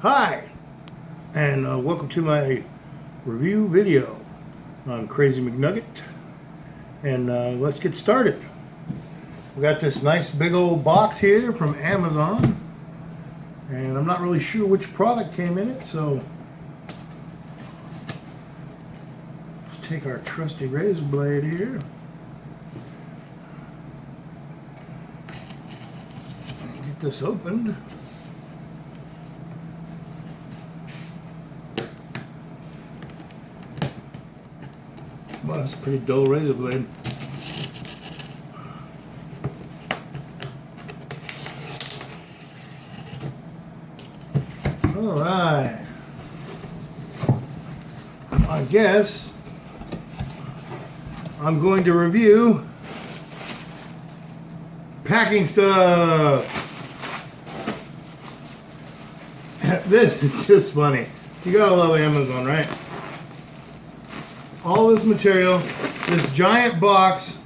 Hi, and welcome to my review video on Crazy McNugget. And let's get started. We got this nice big old box here from Amazon, and I'm not really sure which product came in it, so let's take our trusty razor blade here and get this opened. Well, that's a pretty dull razor blade. Alright. I guess I'm going to review packing stuff. This is just funny. You gotta love Amazon, right? All this material, this giant box.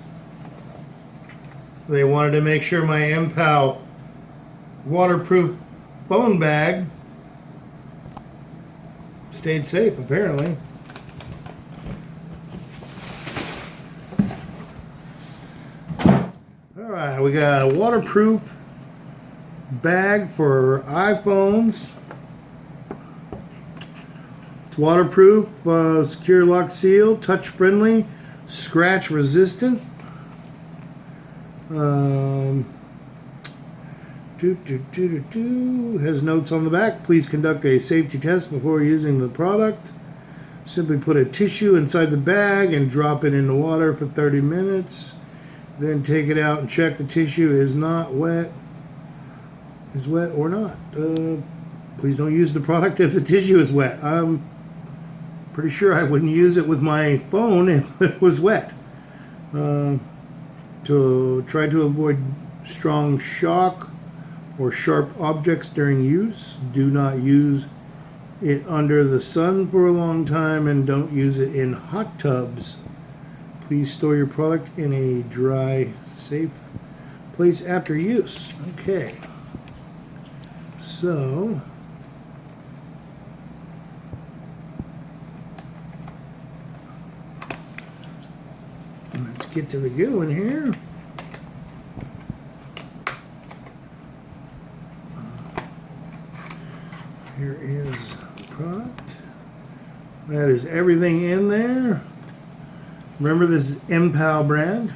They wanted to make sure my Mpow waterproof phone bag stayed safe, apparently. Alright, we got a waterproof bag for iPhones. It's waterproof, secure lock seal, touch friendly, scratch resistant. Has notes on the back. Please conduct a safety test before using the product. Simply put a tissue inside the bag and drop it in the water for 30 minutes. Then take it out and check the tissue is not wet. Is wet or not. Please don't use the product if the tissue is wet. I'm pretty sure I wouldn't use it with my phone if it was wet. To try to avoid strong shock or sharp objects during use. Do not use it under the sun for a long time, and don't use it in hot tubs. Please store your product in a dry, safe place after use. Okay. So let's get to the good one here. Here is the product. That is everything in there. Remember, this is Mpow brand.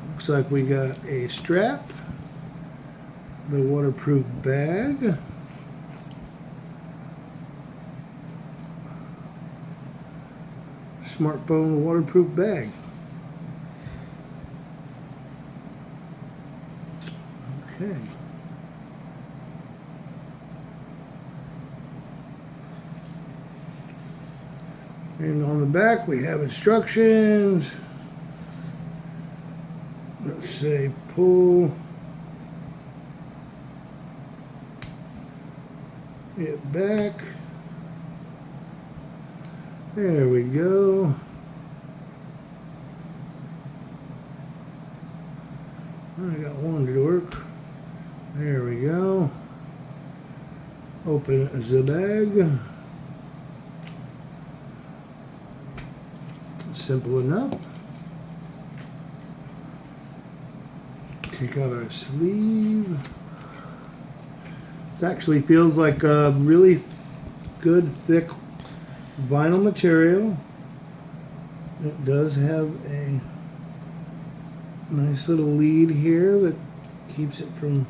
Looks like we got a strap, the waterproof bag, smartphone waterproof bag. Okay. And on the back we have instructions. Let's say pull it back. There we go. I got one to work. There we go. Open the bag. Simple enough. Take out our sleeve. This actually feels like a really good thick vinyl material. It does have a nice little lead here that keeps it from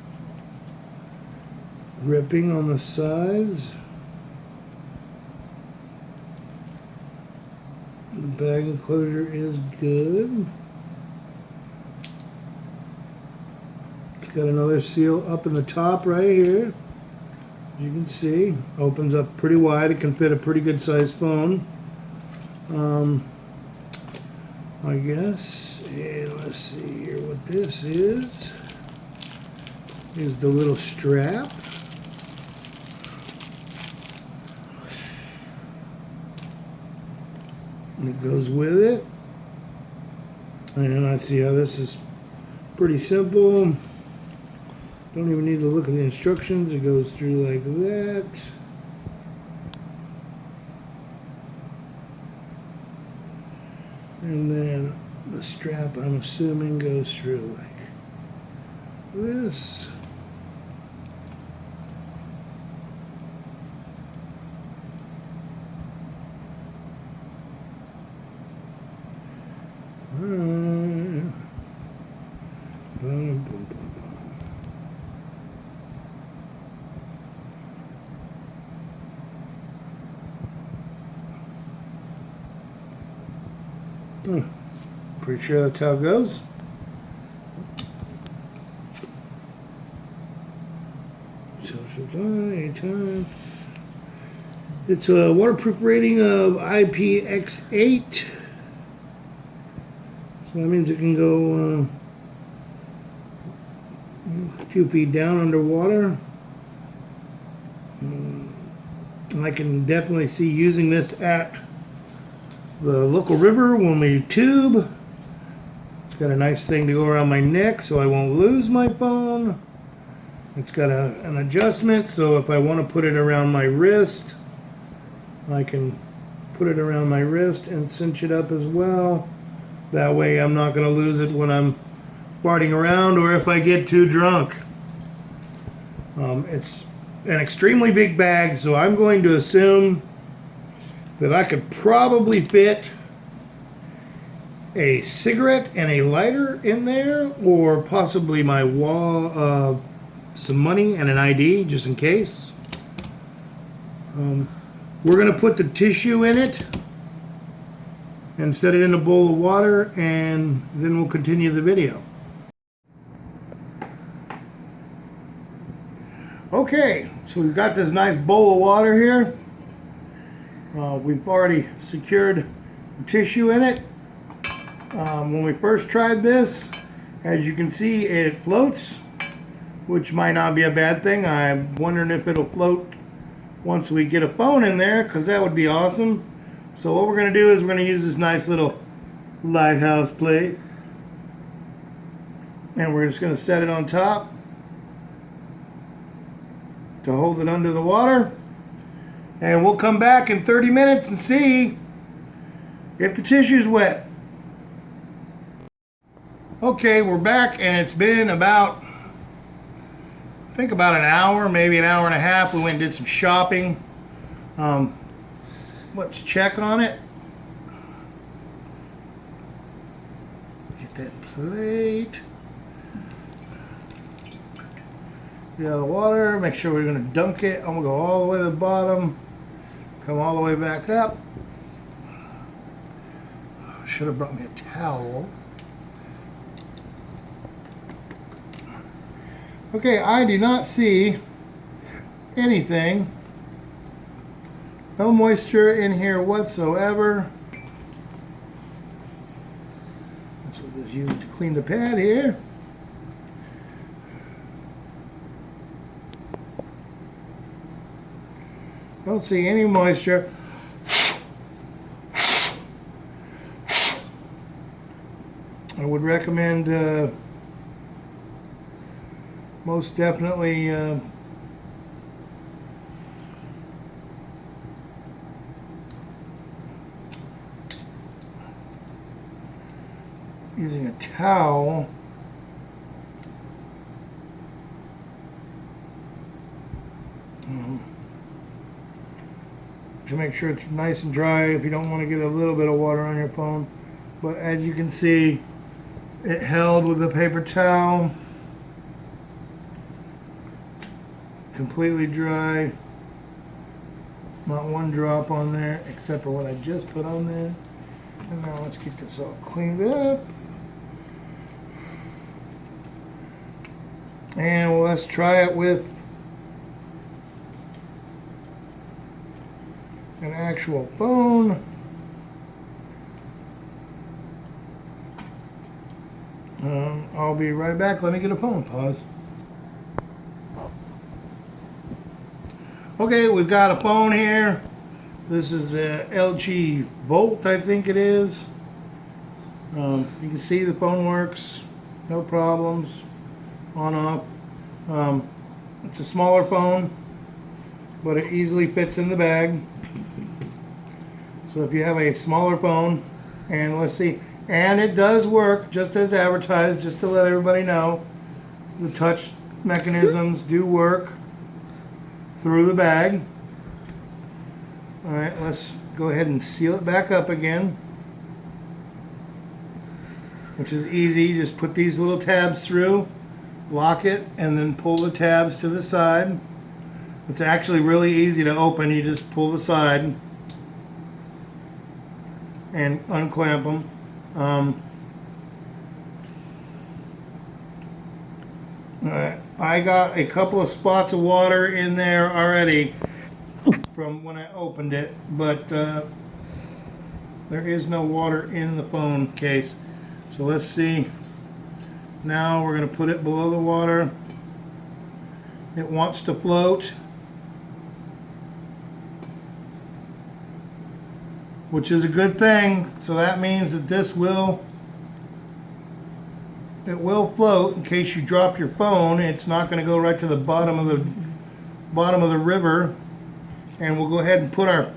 ripping on the sides. The bag enclosure is good. It's got another seal up in the top right here. As you can see, opens up pretty wide. It can fit a pretty good sized phone. I guess. And let's see here what this is. Is the little strap. And it goes with it. And I see how this is pretty simple. Don't even need to look at the instructions. It goes through like that. And then the strap, I'm assuming, goes through like this. Boom, boom, boom, boom. Pretty sure that's how it goes. Social time, anytime. It's a waterproof rating of IPX8. So that means it can go a few feet down underwater. I can definitely see using this at the local river when we tube. It's got a nice thing to go around my neck so I won't lose my phone. It's got an adjustment, so if I want to put it around my wrist, I can put it around my wrist and cinch it up as well. That way I'm not going to lose it when I'm farting around or if I get too drunk. It's an extremely big bag, so I'm going to assume that I could probably fit a cigarette and a lighter in there, or possibly my some money and an ID just in case. We're going to put the tissue in it and set it in a bowl of water, and then we'll continue the video. Okay, so we've got this nice bowl of water here. We've already secured the tissue in it. When we first tried this, as you can see, it floats, which might not be a bad thing. I'm wondering if it'll float once we get a phone in there, because that would be awesome. So what we're going to do is we're going to use this nice little lighthouse plate, and we're just going to set it on top to hold it under the water, and we'll come back in 30 minutes and see if the tissue's wet. Okay, we're back, and it's been about, I think about an hour, maybe an hour and a half. We went and did some shopping. Let's check on it. Get that plate. Get out of the water. Make sure we're going to dunk it. I'm going to go all the way to the bottom. Come all the way back up. Should have brought me a towel. Okay, I do not see anything. No moisture in here whatsoever. That's what was used to clean the pad here. Don't see any moisture. I would recommend most definitely using a towel to make sure it's nice and dry if you don't want to get a little bit of water on your phone. But as you can see, it held with a paper towel. Completely dry. Not one drop on there except for what I just put on there. And now let's get this all cleaned up. And let's try it with an actual phone. I'll be right back. Let me get a phone. Pause. Okay, we've got a phone here. This is the LG Volt, I think it is. You can see the phone works, no problems, on off. It's a smaller phone, but it easily fits in the bag. So if you have a smaller phone, and let's see, and it does work just as advertised, just to let everybody know, the touch mechanisms do work through the bag. All right, let's go ahead and seal it back up again, which is easy. Just put these little tabs through, lock it, and then pull the tabs to the side. It's actually really easy to open. You just pull the side and unclamp them. Alright, I got a couple of spots of water in there already from when I opened it, but there is no water in the phone case. So let's see. Now we're going to put it below the water. It wants to float, which is a good thing. So that means that this will float in case you drop your phone. It's not going to go right to the bottom of the river. And we'll go ahead and put our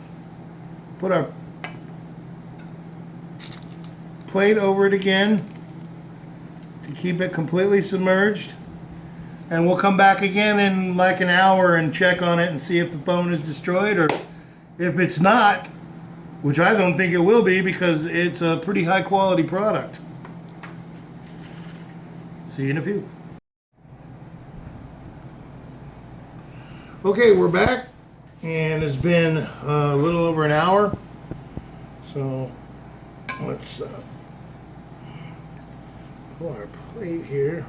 plate over it again to keep it completely submerged. And we'll come back again in like an hour and check on it and see if the phone is destroyed, or if it's not, which I don't think it will be because it's a pretty high quality product. See you in a few. Okay, we're back, and it's been a little over an hour. So let's pull our plate here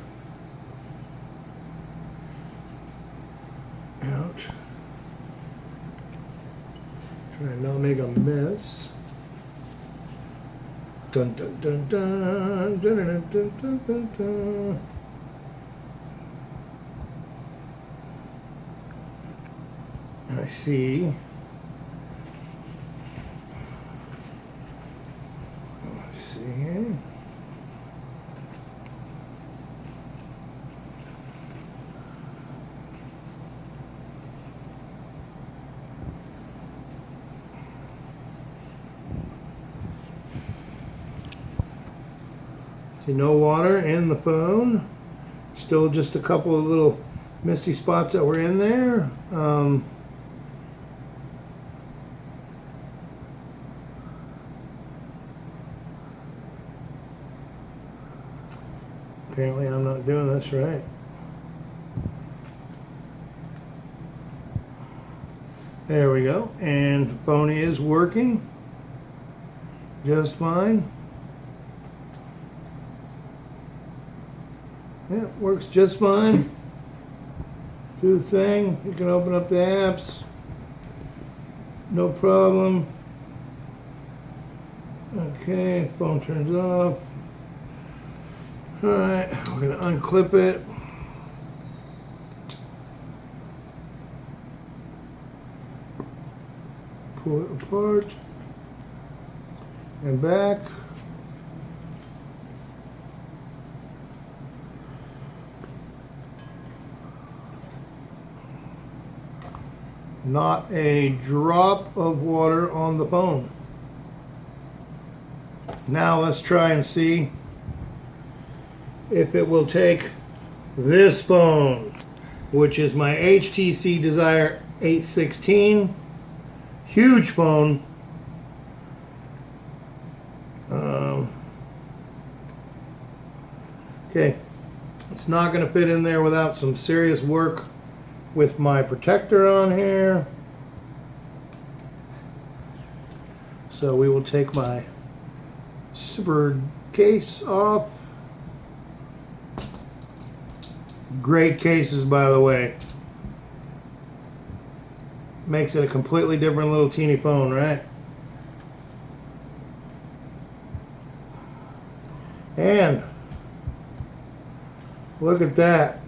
out. Try and not make a mess. Dun dun dun dun dun dun dun dun dun dun. I see. Let's see here. See, no water in the phone. Still just a couple of little misty spots that were in there. Apparently I'm not doing this right. There we go. And the phone is working just fine. Yeah, works just fine. Do the thing. You can open up the apps. No problem. Okay, phone turns off. Alright, we're going to unclip it. Pull it apart. And back. Not a drop of water on the phone. Now let's try and see if it will take this phone, which is my HTC Desire 816. Huge phone. Okay, it's not going to fit in there without some serious work with my protector on here. So we will take my super case off. Great cases, by the way. Makes it a completely different little teeny phone, right? And look at that.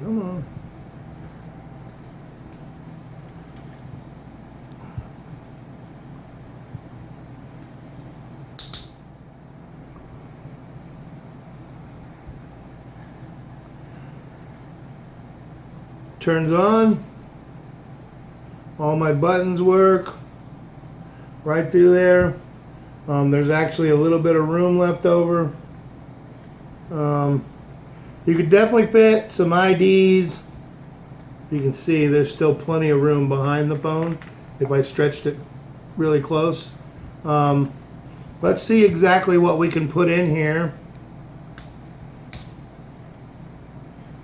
Come on. turns on. All my buttons work right through there. There's actually a little bit of room left over. You could definitely fit some IDs. You can see there's still plenty of room behind the phone if I stretched it really close. Let's see exactly what we can put in here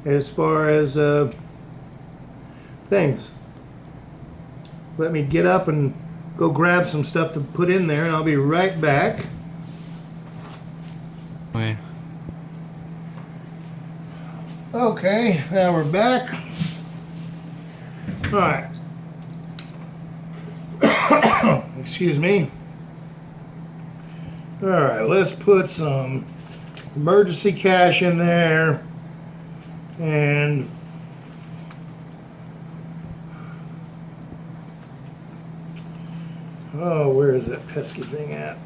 as far as things. Let me get up and go grab some stuff to put in there, and I'll be right back. Okay, now we're back. All right. Excuse me. All right, let's put some emergency cash in there, and oh, where is that pesky thing at?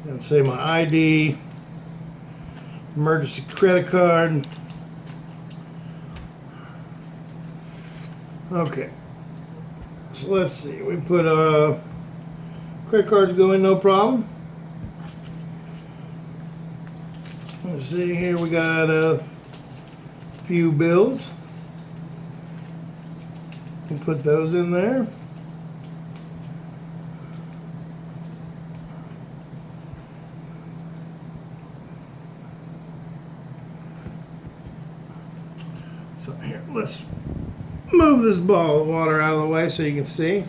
And say my ID, emergency credit card. Okay, so let's see. We put credit cards go in, no problem. Let's see here. We got a few bills. We'll put those in there. So here, let's move this ball of water out of the way so you can see.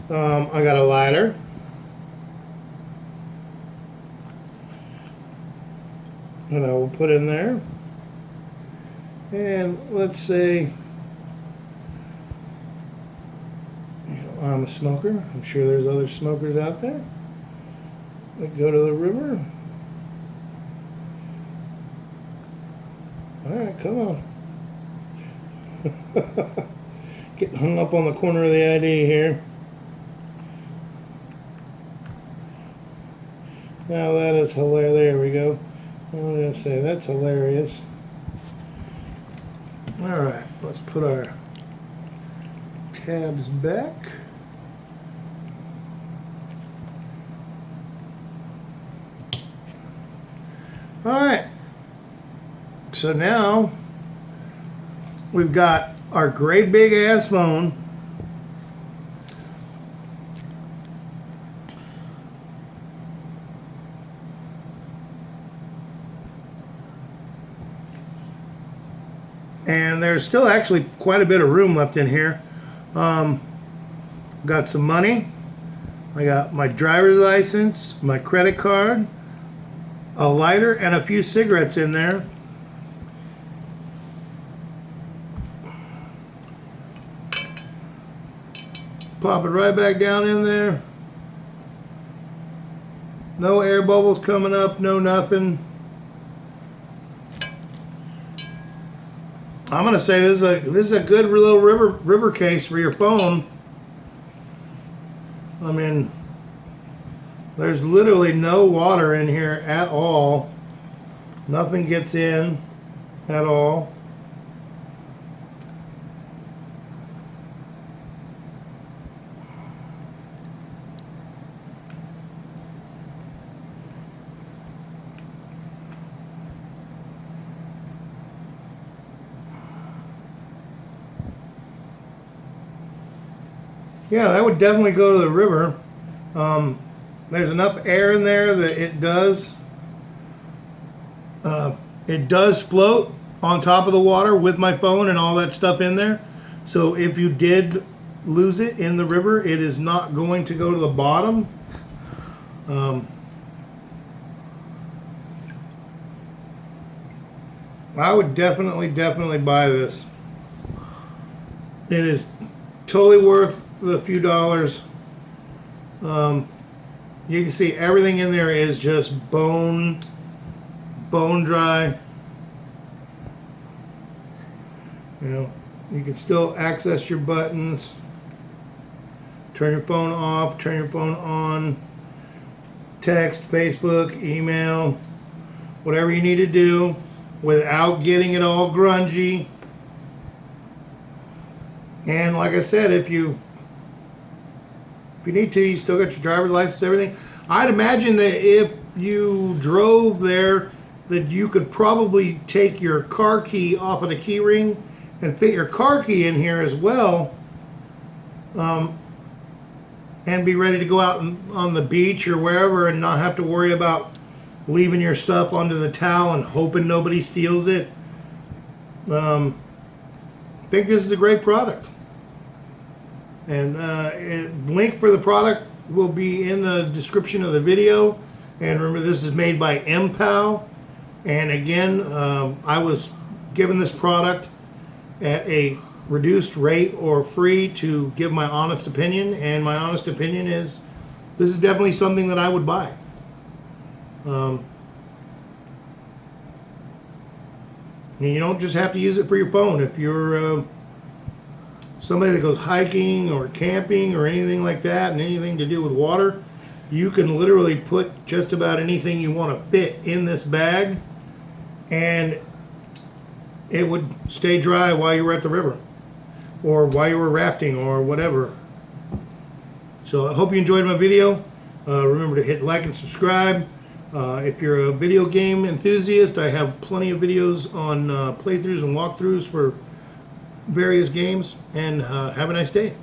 I got a lighter. And I will put in there. And let's say I'm a smoker. I'm sure there's other smokers out there that go to the river. All right, come on. Getting hung up on the corner of the ID here. Now that is hilarious. There we go. I'm going to say that's hilarious. Alright, let's put our tabs back. Alright, so now we've got our great big ass phone. And there's still actually quite a bit of room left in here. Got some money. I got my driver's license, my credit card, a lighter, and a few cigarettes in there. Pop it right back down in there. No air bubbles coming up, no nothing. I'm gonna say this is a good little river case for your phone. I mean, there's literally no water in here at all. Nothing gets in at all. Yeah, that would definitely go to the river. There's enough air in there that it does float on top of the water with my phone and all that stuff in there. So if you did lose it in the river, it is not going to go to the bottom. I would definitely buy this. It is totally worth the few dollars. You can see everything in there is just bone dry. You know, you can still access your buttons, turn your phone off, turn your phone on. text, Facebook, email, whatever you need to do without getting it all grungy. And like I said, if you need to, you still got your driver's license, everything. I'd imagine that if you drove there, that you could probably take your car key off of the key ring and fit your car key in here as well, and be ready to go out on the beach or wherever and not have to worry about leaving your stuff onto the towel and hoping nobody steals it. I think this is a great product. And link for the product will be in the description of the video. And remember, this is made by Mpow. And again, I was given this product at a reduced rate or free to give my honest opinion. And my honest opinion is this is definitely something that I would buy. And you don't just have to use it for your phone. If you're somebody that goes hiking or camping or anything like that, and anything to do with water, you can literally put just about anything you want to fit in this bag, and it would stay dry while you were at the river or while you were rafting or whatever. So I hope you enjoyed my video. Remember to hit like and subscribe. If you're a video game enthusiast, I have plenty of videos on playthroughs and walkthroughs for various games, and have a nice day.